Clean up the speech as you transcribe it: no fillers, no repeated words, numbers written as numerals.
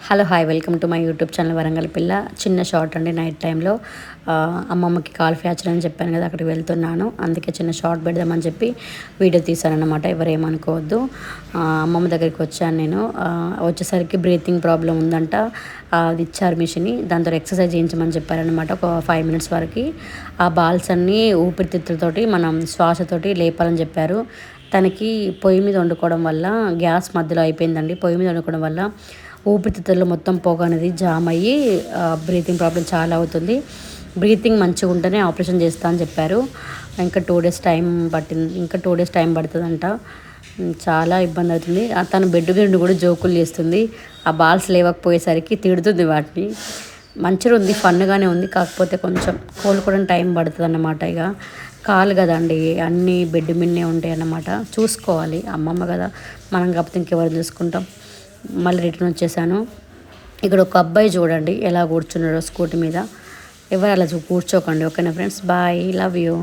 Hello hi welcome to my YouTube channel Warangal పిల్ల. చిన్న short అండి. నైట్ టైంలో అమ్మమ్మకి కాల్ ఫ్రాక్చర్ అని చెప్పాను కదా, అక్కడికి వెళ్తున్నాను. అందుకే చిన్న షార్ట్ పెడదామని చెప్పి వీడియో తీశానన్నమాట. ఎవరేమనుకోవద్దు. అమ్మమ్మ దగ్గరికి వచ్చాను నేను. వచ్చేసరికి బ్రీతింగ్ ప్రాబ్లం ఉందంట. అది ఇచ్చారు మిషన్, దాంతో ఎక్సర్సైజ్ చేయించమని చెప్పారనమాట. ఒక 5 minutes వరకు ఆ బాల్స్ అన్నీ ఊపిరితిత్తులతోటి మనం శ్వాసతోటి లేపాలని చెప్పారు. తనకి పొయ్యి మీద వండుకోవడం వల్ల గ్యాస్ మధ్యలో అయిపోయిందండి. పొయ్యి మీద వండుకోవడం వల్ల ఊపిరితిత్తుల్లో మొత్తం పొగ అనేది జామ్ అయ్యి బ్రీతింగ్ ప్రాబ్లం చాలా అవుతుంది. బ్రీతింగ్ మంచిగా ఉంటేనే ఆపరేషన్ చేస్తా అని చెప్పారు. ఇంకా 2 days టైం పట్టింది. ఇంకా 2 days టైం పడుతుందంట. చాలా ఇబ్బంది అవుతుంది. తను బెడ్ నుండి కూడా జోకులు చేస్తుంది. ఆ బాల్స్ లేవకపోయేసరికి తిడుతుంది వాటిని. మంచిగా ఉంది, ఫన్గానే ఉంది. కాకపోతే కొంచెం కోలుకోవడం టైం పడుతుంది అన్నమాట. ఇక కాలు కదండి, అన్నీ బెడ్ మిన్నే ఉంటాయి అన్నమాట. చూసుకోవాలి, అమ్మమ్మ కదా, మనం కాకపోతే ఇంకెవరు చూసుకుంటాం. మళ్ళీ రిటర్న్ వచ్చేసాను. ఇక్కడ ఒక అబ్బాయి చూడండి ఎలా కూర్చున్నాడో స్కూటీ మీద. ఎవరు అలా కూర్చోకండి. ఓకేనా ఫ్రెండ్స్, బాయ్, లవ్ యూ.